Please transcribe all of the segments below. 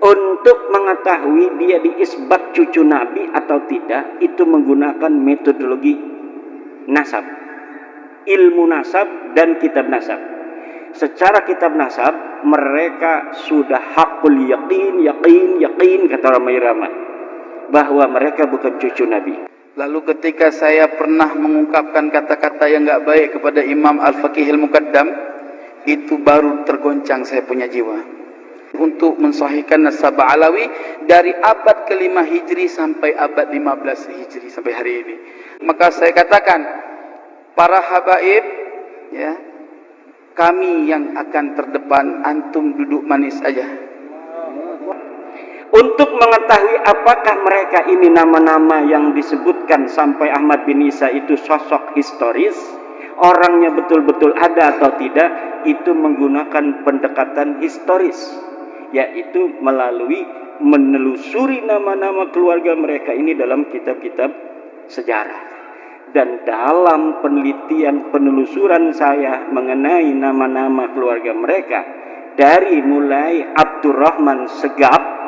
Untuk mengetahui dia diisbat cucu Nabi atau tidak, itu menggunakan metodologi nasab, ilmu nasab dan kitab nasab. Secara kitab nasab mereka sudah hakul yakin kata orang Irama, bahwa mereka bukan cucu Nabi. Lalu ketika saya pernah mengungkapkan kata-kata yang enggak baik kepada Imam Al-Faqihil Muqaddam, itu baru tergoncang saya punya jiwa untuk mensahihkan nasab Alawi dari abad ke-5 Hijri sampai abad 15 Hijri sampai hari ini. Maka saya katakan, para habaib, ya, kami yang akan terdepan, antum duduk manis aja. Untuk mengetahui apakah mereka ini nama-nama yang disebutkan sampai Ahmad bin Isa itu sosok historis, orangnya betul-betul ada atau tidak, itu menggunakan pendekatan historis, yaitu melalui menelusuri nama-nama keluarga mereka ini dalam kitab-kitab sejarah. Dan dalam penelitian penelusuran saya mengenai nama-nama keluarga mereka, dari mulai Abdurrahman Segaf,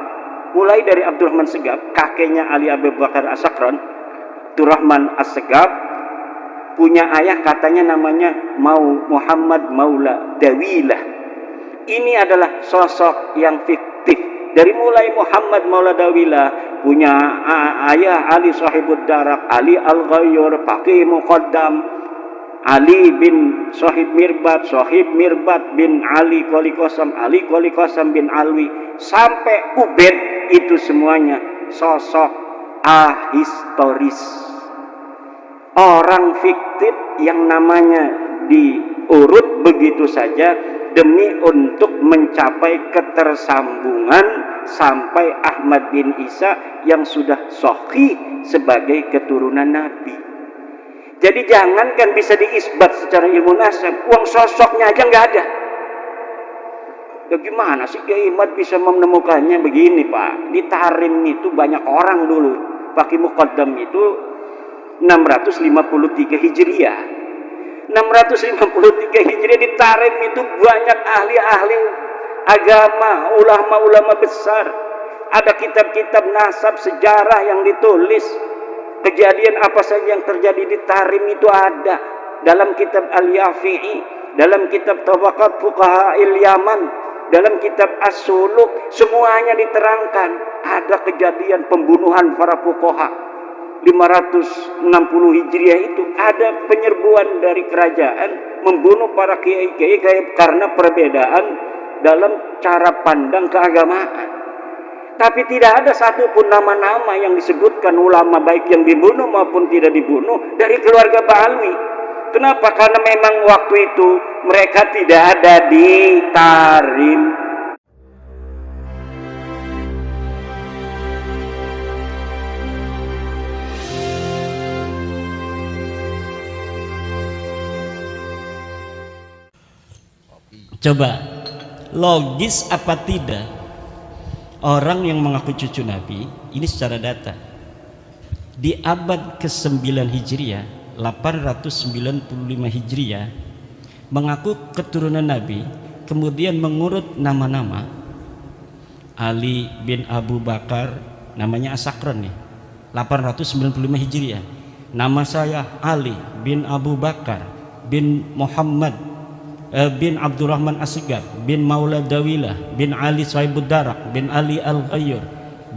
kakeknya Ali Abu Bakar As-Sakran, Abdurrahman As-Segaf, punya ayah katanya namanya Muhammad Maula Dawilah. Ini adalah sosok yang fiktif. Dari mulai Muhammad Maula Dawilah, punya ayah Ali Sahibud Darak, Ali Al-Ghayyur, Faqih Muqaddam, Ali bin Sahib Mirbat bin Ali Qali Qasam bin Alwi, sampai Ubaid, itu semuanya sosok ahistoris, orang fiktif yang namanya diurut begitu saja demi untuk mencapai ketersambungan sampai Ahmad bin Isa yang sudah sahih sebagai keturunan Nabi. Jadi jangankan bisa diisbat secara ilmu nasab, uang sosoknya aja nggak ada. Ya gimana sih Kiai Ahmad bisa menemukannya begini Pak? Di Tarim itu banyak orang dulu. Faqih Muqaddam itu 653 Hijriah. 653 Hijriah di Tarim itu banyak ahli-ahli agama, ulama-ulama besar. Ada kitab-kitab nasab sejarah yang ditulis. Kejadian apa saja yang terjadi di Tarim itu ada dalam kitab Al-Yafi'i, dalam kitab Tabaqat Fuqaha'il Yaman, dalam kitab As-Suluk, semuanya diterangkan. Ada kejadian pembunuhan para fuqaha 560 Hijriah itu, ada penyerbuan dari kerajaan membunuh para kiai-kiai karena perbedaan dalam cara pandang keagamaan. Tapi tidak ada satupun nama-nama yang disebutkan ulama baik yang dibunuh maupun tidak dibunuh dari keluarga Ba'alwi. Kenapa? Karena memang waktu itu mereka tidak ada di Tarim. Coba, logis apa tidak orang yang mengaku cucu Nabi ini secara data di abad ke-9 Hijriah, 895 Hijriah, mengaku keturunan Nabi, kemudian mengurut nama-nama. Ali bin Abu Bakar, namanya As-Sakran nih, 895 Hijriah. Nama saya Ali bin Abu Bakar bin Muhammad bin Abdurrahman As-Segaf bin Maula Dawilah bin Ali Sahibud Darak bin Ali Al-Ghayyur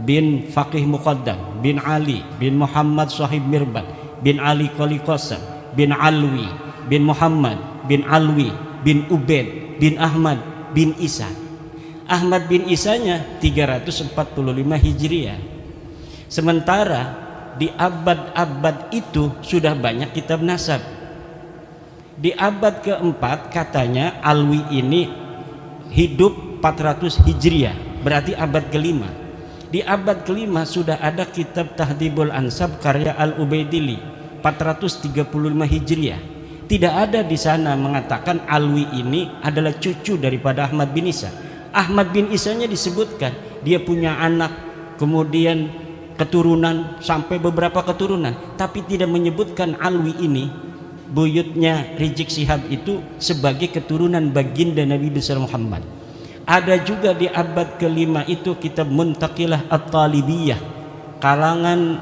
bin Faqih Muqaddam bin Ali bin Muhammad Sahib Mirbat bin Ali Qali Qasam bin Alwi bin Muhammad bin Alwi bin Ubaid bin Ahmad bin Isa. Ahmad bin Isanya 345 Hijriah. Sementara di abad-abad itu sudah banyak kitab nasab. Di abad keempat katanya Alwi ini hidup 400 Hijriah, berarti abad kelima. Di abad kelima sudah ada kitab Tahdhibul Ansab karya Al-Ubaidili 435 Hijriah. Tidak ada di sana mengatakan Alwi ini adalah cucu daripada Ahmad bin Isa. Ahmad bin Isanya disebutkan dia punya anak, kemudian keturunan sampai beberapa keturunan, tapi tidak menyebutkan Alwi ini, buyutnya Rizik Syihab itu, sebagai keturunan baginda Nabi besar Muhammad. Ada juga di abad kelima itu kitab Muntaqilah At-Talibiyah kalangan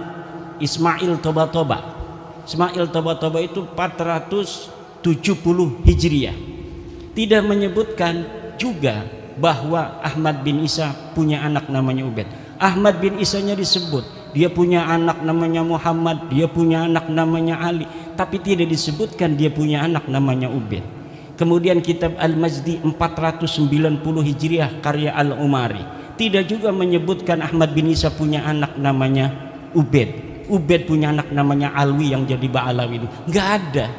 Ismail Toba-Toba. Ismail Toba-Toba itu 470 Hijriah. Tidak menyebutkan juga bahwa Ahmad bin Isa punya anak namanya Ubaid. Ahmad bin Isanya disebut, dia punya anak namanya Muhammad, dia punya anak namanya Ali, tapi tidak disebutkan dia punya anak namanya Ubaid. Kemudian kitab Al-Majdi 490 Hijriah karya Al-Umari tidak juga menyebutkan Ahmad bin Isa punya anak namanya Ubaid. Ubaid punya anak namanya Alwi yang jadi Ba'alawi itu nggak ada.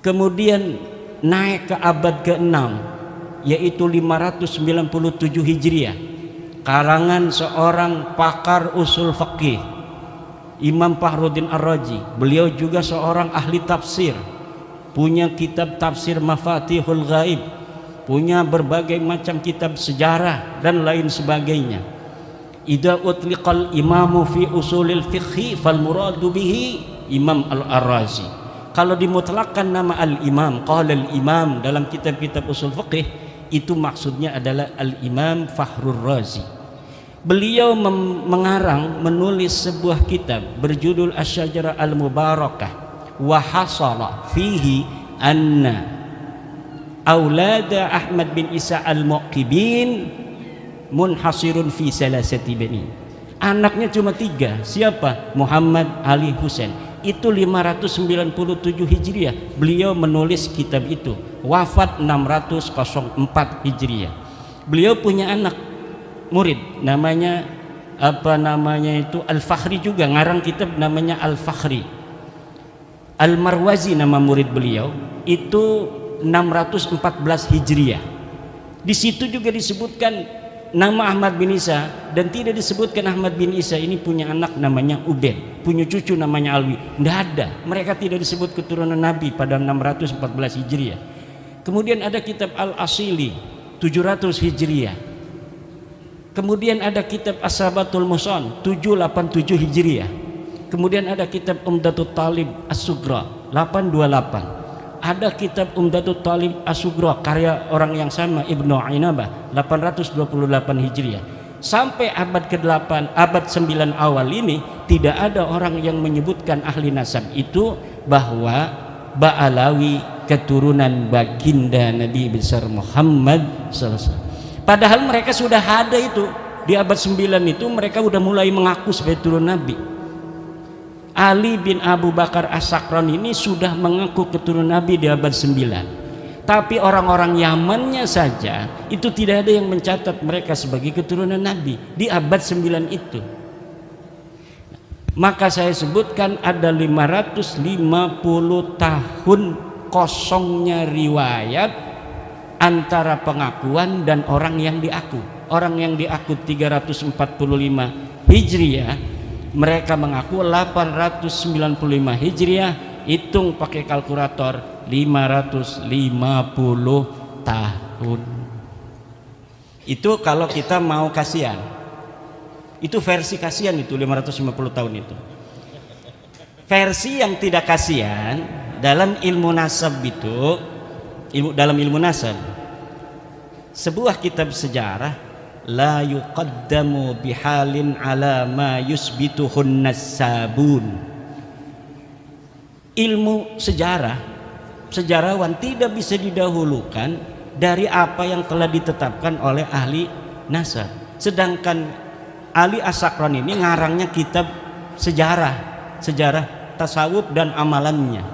Kemudian naik ke abad ke-6 yaitu 597 Hijriah karangan seorang pakar usul fikih Imam Fakhruddin Ar-Razi. Beliau juga seorang ahli tafsir, punya kitab tafsir Mafatihul Ghaib, punya berbagai macam kitab sejarah dan lain sebagainya. Idza utliqal imamu fi usulil fiqhi fal muradu bihi Imam Al-Ar-Razi. Kalau dimutlakkan nama al-imam, qala al-imam dalam kitab-kitab usul fiqih, itu maksudnya adalah al-imam Fakhrur Razi. Beliau menulis sebuah kitab berjudul Asy-Syajarah Al-Mubarakah wa hasala fihi anna aulada Ahmad bin Isa al-Muqibin munhasirun fi salasati bani. Anaknya cuma 3. Siapa? Muhammad, Ali, Husain. Itu 597 Hijriah beliau menulis kitab itu. Wafat 604 Hijriah. Beliau punya anak murid namanya Al-Fakhri juga, ngarang kitab namanya Al-Fakhri. Al-Marwazi nama murid beliau, itu 614 Hijriah. Di situ juga disebutkan nama Ahmad bin Isa dan tidak disebutkan Ahmad bin Isa ini punya anak namanya Ubaid, punya cucu namanya Alwi. Tidak ada, mereka tidak disebut keturunan Nabi pada 614 Hijriah. Kemudian ada kitab Al-Asili 700 Hijriah. Kemudian ada kitab As-Sabatul Musan 787 Hijriah. Kemudian ada kitab Umdatul Talib As-Sugra 828. Ada kitab Umdatul Talib As-Sugra karya orang yang sama Ibnu Ainabah 828 Hijriah. Sampai abad ke-8, abad 9 awal ini tidak ada orang yang menyebutkan ahli nasab itu bahwa Ba'alawi keturunan baginda Nabi besar Muhammad SAW. Padahal mereka sudah ada itu di abad 9 itu, mereka sudah mulai mengaku sebagai turun Nabi. Ali bin Abu Bakar As-Sakran ini sudah mengaku keturunan Nabi di abad 9. Tapi orang-orang Yamannya saja itu tidak ada yang mencatat mereka sebagai keturunan Nabi di abad 9 itu. Maka saya sebutkan ada 550 tahun kosongnya riwayat antara pengakuan dan orang yang diaku. Orang yang diaku 345 Hijriah, mereka mengaku 895 Hijriah, hitung pakai kalkulator 550 tahun. Itu kalau kita mau kasihan. Itu versi kasihan itu 550 tahun itu. Versi yang tidak kasihan dalam ilmu nasab itu, dalam ilmu nasab, sebuah kitab sejarah la yuqaddamu bihalin ala ma yusbituhun nasabun. Ilmu sejarah, sejarawan tidak bisa didahulukan dari apa yang telah ditetapkan oleh ahli nasab. Sedangkan Ali As-Sakran ini ngarangnya kitab sejarah tasawuf dan amalannya.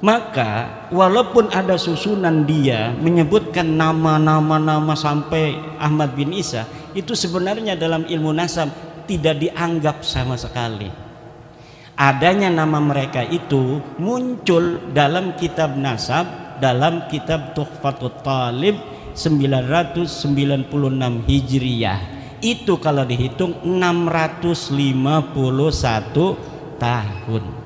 Maka walaupun ada susunan dia menyebutkan nama-nama sampai Ahmad bin Isa, itu sebenarnya dalam ilmu nasab tidak dianggap sama sekali. Adanya nama mereka itu muncul dalam kitab nasab, dalam kitab Tuhfatut Talib 996 Hijriah. Itu kalau dihitung 651 tahun.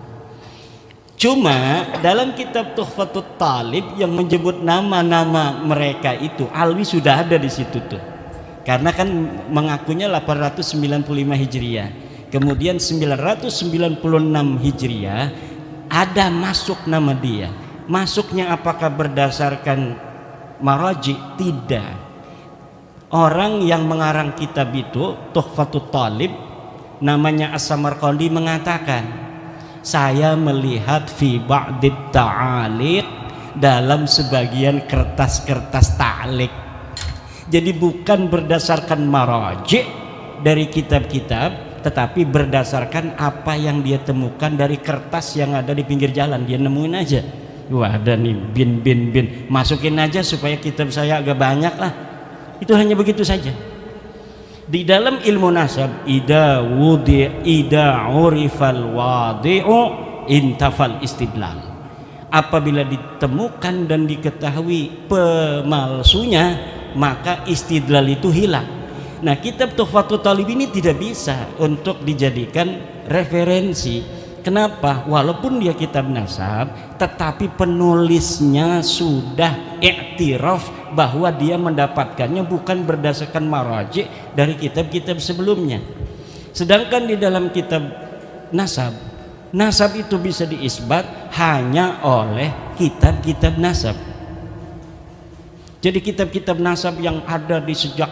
Cuma dalam kitab Tuhfatut Talib yang menyebut nama-nama mereka itu, Alwi sudah ada di situ tuh. Karena kan mengakunya 895 Hijriah. Kemudian 996 Hijriah ada masuk nama dia. Masuknya apakah berdasarkan maraji, tidak. Orang yang mengarang kitab itu Tuhfatut Talib namanya As-Samarqandi mengatakan, saya melihat fi ba'dit ta'aliq, dalam sebagian kertas-kertas ta'liq. Jadi bukan berdasarkan maraji dari kitab-kitab, tetapi berdasarkan apa yang dia temukan dari kertas yang ada di pinggir jalan. Dia nemuin aja, wah ada nih bin, masukin aja supaya kitab saya agak banyak lah. Itu hanya begitu saja. Di dalam ilmu nasab, ida urifal wadi'u intafal istidlal. Apabila ditemukan dan diketahui pemalsunya, maka istidlal itu hilang. Nah, kitab Tuhfatut Talib ini tidak bisa untuk dijadikan referensi. Kenapa? Walaupun dia kitab nasab, tetapi penulisnya sudah iktiraf bahwa dia mendapatkannya bukan berdasarkan maraji dari kitab-kitab sebelumnya. Sedangkan di dalam kitab nasab, nasab itu bisa diisbat hanya oleh kitab-kitab nasab. Jadi kitab-kitab nasab yang ada di sejak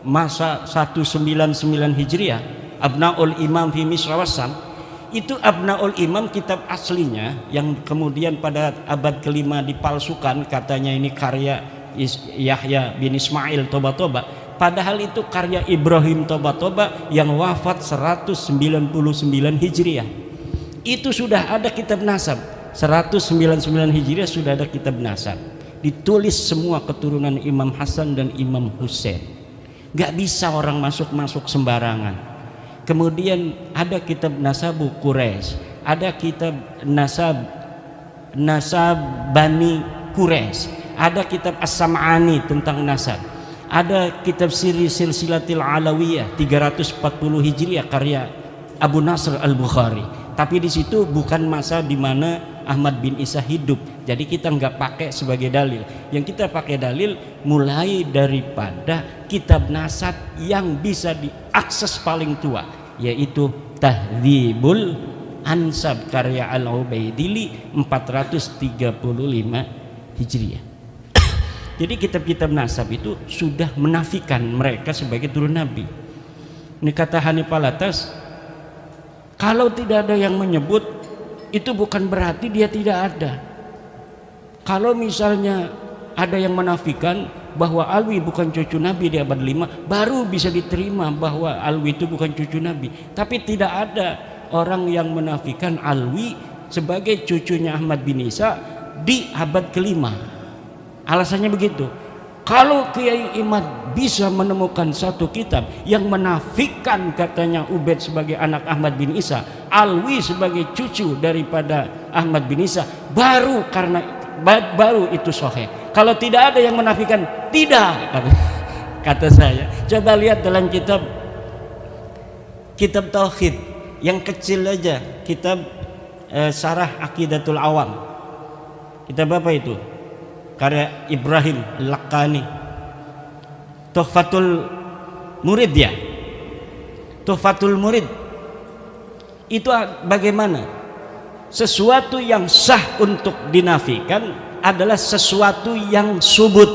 masa 199 Hijriah, Abnaul Imam fi Misra Wassam, itu Abnaul Imam kitab aslinya yang kemudian pada abad ke-5 dipalsukan, katanya ini karya Yahya bin Ismail Toba-Toba, padahal itu karya Ibrahim Toba-Toba yang wafat 199 Hijriah. Itu sudah ada kitab nasab, 199 Hijriah sudah ada kitab nasab, ditulis semua keturunan Imam Hasan dan Imam Husain. Gak bisa orang masuk sembarangan. Kemudian ada kitab Nasabu Quraisy, ada kitab Nasab Bani Quraisy, ada kitab As-Sam'ani tentang nasab, ada kitab Siri Silsilatil Alawiyah 340 Hijriah karya Abu Nasr Al-Bukhari. Tapi di situ bukan masa di mana Ahmad bin Isa hidup, jadi kita nggak pakai sebagai dalil. Yang kita pakai dalil mulai daripada kitab nasab yang bisa diakses paling tua, yaitu Tahdzibul Ansab karya Al-Ubaidili 435 Hijriah. Jadi kitab-kitab nasab itu sudah menafikan mereka sebagai turun Nabi. Ini kata Hanif Alatas, kalau tidak ada yang menyebut, itu bukan berarti dia tidak ada. Kalau misalnya ada yang menafikan bahwa Alwi bukan cucu Nabi di abad 5, baru bisa diterima bahwa Alwi itu bukan cucu Nabi. Tapi tidak ada orang yang menafikan Alwi sebagai cucunya Ahmad bin Isa di abad ke-5. Alasannya begitu. Kalau Kiai Imad bisa menemukan satu kitab yang menafikan katanya Ubaid sebagai anak Ahmad bin Isa, Alwi sebagai cucu daripada Ahmad bin Isa, baru itu sahih. Kalau tidak ada yang menafikan, tidak, kata saya. Coba lihat dalam kitab tauhid yang kecil aja, kitab Syarah Aqidatul Awam. Kitab apa itu? Karya Ibrahim Al-Laqani, Tuhfatul Murid ya. Tuhfatul Murid itu bagaimana? Sesuatu yang sah untuk dinafikan adalah sesuatu yang subut.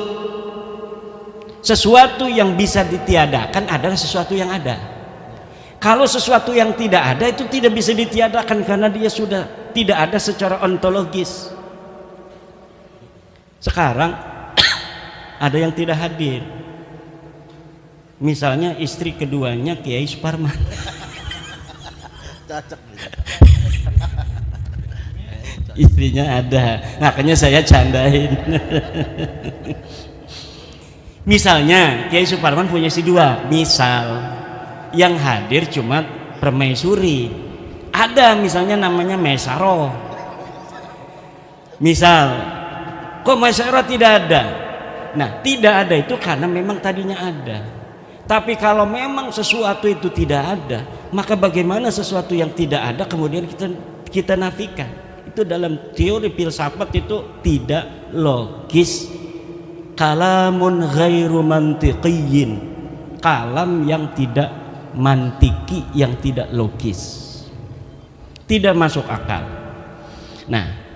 Sesuatu yang bisa ditiadakan adalah sesuatu yang ada. Kalau sesuatu yang tidak ada itu tidak bisa ditiadakan karena dia sudah tidak ada secara ontologis. Sekarang ada yang tidak hadir, misalnya istri keduanya Kiai Suparman. Istrinya ada, makanya saya candain. Misalnya Kiai Suparman punya istri 2, misal yang hadir cuma permaisuri, ada misalnya namanya Mesaro, misal. Kok masyarakat tidak ada? Nah, tidak ada itu karena memang tadinya ada. Tapi kalau memang sesuatu itu tidak ada, maka bagaimana sesuatu yang tidak ada kemudian kita nafikan? Itu dalam teori filsafat itu tidak logis. Kalamun ghairu mantiqiyyin, kalam yang tidak mantiki, yang tidak logis, tidak masuk akal. Nah,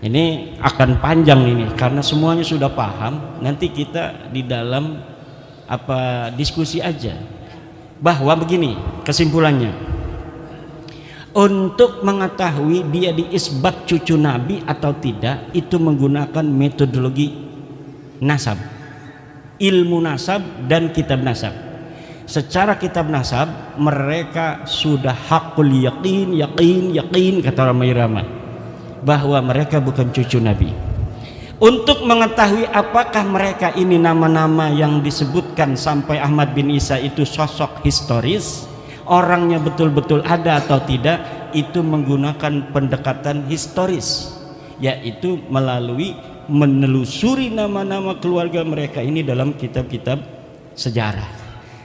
Ini akan panjang ini karena semuanya sudah paham. Nanti kita di dalam diskusi aja. Bahwa begini kesimpulannya, untuk mengetahui dia diisbat cucu Nabi atau tidak, itu menggunakan metodologi nasab, ilmu nasab dan kitab nasab. Secara kitab nasab mereka sudah hakul yakin kata orang Irama bahwa mereka bukan cucu Nabi. Untuk mengetahui apakah mereka ini nama-nama yang disebutkan sampai Ahmad bin Isa itu sosok historis, orangnya betul-betul ada atau tidak, itu menggunakan pendekatan historis, yaitu melalui menelusuri nama-nama keluarga mereka ini dalam kitab-kitab sejarah.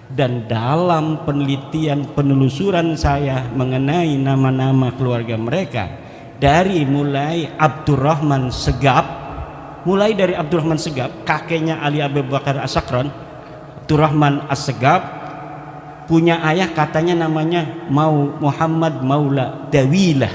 Dan dalam penelitian penelusuran saya mengenai nama-nama keluarga mereka, dari mulai Abdurrahman Segaf, kakeknya Ali Abu Bakar As-Sakran, Abdurrahman As-Segaf, punya ayah katanya namanya Muhammad Maula Dawilah.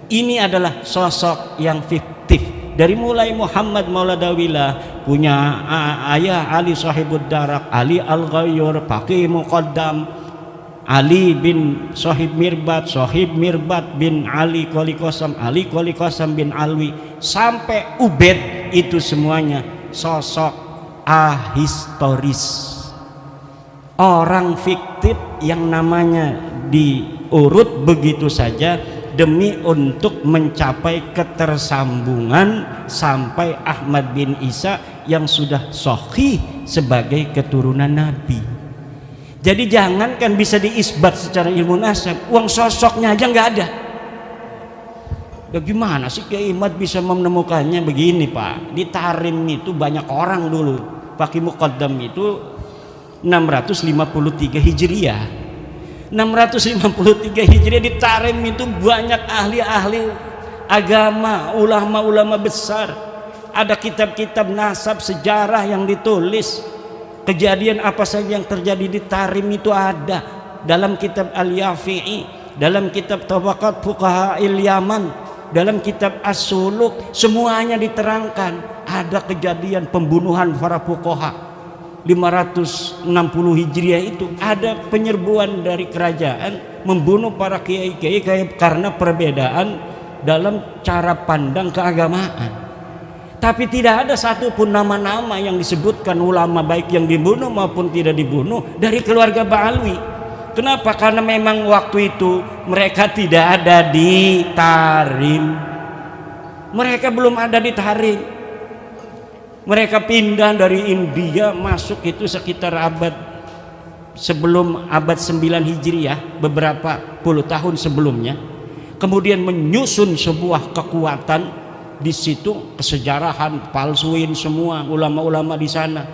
Ini adalah sosok yang fiktif. Dari mulai Muhammad Maula Dawilah, punya ayah Ali Sahibud Darak, Ali Al-Ghayyur, Faqih Muqaddam, Ali bin Sahib Mirbat bin Ali Qoli Qasam, Ali Qoli Qasam bin Alwi, sampai Ubed, itu semuanya sosok ahistoris, orang fiktif yang namanya diurut begitu saja demi untuk mencapai ketersambungan sampai Ahmad bin Isa yang sudah sahih sebagai keturunan Nabi. Jadi jangankan bisa diisbat secara ilmu nasab, uang sosoknya aja nggak ada. Bagaimana sih Kiai Imad bisa menemukannya? Begini Pak, di Tarim itu banyak orang dulu. Faqih Muqaddam itu 653 Hijriah. 653 Hijriah di Tarim itu banyak ahli-ahli agama, ulama-ulama besar. Ada kitab-kitab nasab sejarah yang ditulis. Kejadian apa saja yang terjadi di Tarim itu ada dalam kitab Al-Yafi'i, dalam kitab Tabaqat Fuqaha Yaman, dalam kitab As-Suluk, semuanya diterangkan. Ada kejadian pembunuhan para fuqaha 560 Hijriah itu, ada penyerbuan dari kerajaan membunuh para kiai-kiai karena perbedaan dalam cara pandang keagamaan. Tapi tidak ada satupun nama-nama yang disebutkan ulama baik yang dibunuh maupun tidak dibunuh dari keluarga Ba'alwi. Kenapa? Karena memang waktu itu mereka tidak ada di Tarim. Mereka belum ada di Tarim. Mereka pindah dari India masuk itu sekitar sebelum abad 9 Hijriah, beberapa puluh tahun sebelumnya. Kemudian menyusun sebuah kekuatan di situ, kesejarahan, palsuin semua ulama-ulama di sana,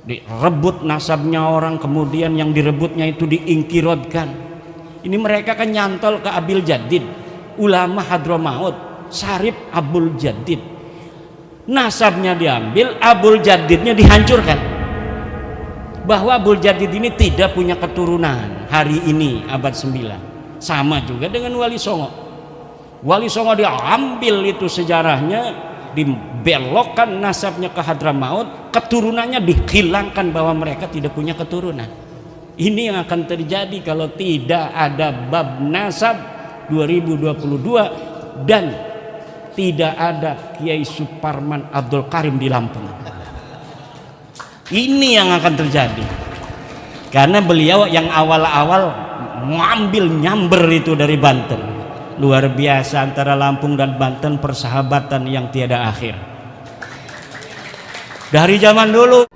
direbut nasabnya orang, kemudian yang direbutnya itu diingkirodkan. Ini mereka kan nyantol ke Abil Jadid, ulama Hadramaut, Syarif Abul Jadid, nasabnya diambil, Abul Jadidnya dihancurkan, bahwa Abul Jadid ini tidak punya keturunan hari ini abad 9. Sama juga dengan Wali Songo. Wali Songo diambil itu sejarahnya, dibelokkan nasabnya ke Hadramaut, keturunannya dihilangkan bahwa mereka tidak punya keturunan. Ini yang akan terjadi kalau tidak ada bab nasab 2022 dan tidak ada Kiai Suparman Abdul Karim di Lampung. Ini yang akan terjadi karena beliau yang awal-awal ngambil nyamber itu dari Banten. Luar biasa, antara Lampung dan Banten persahabatan yang tiada akhir dari zaman dulu.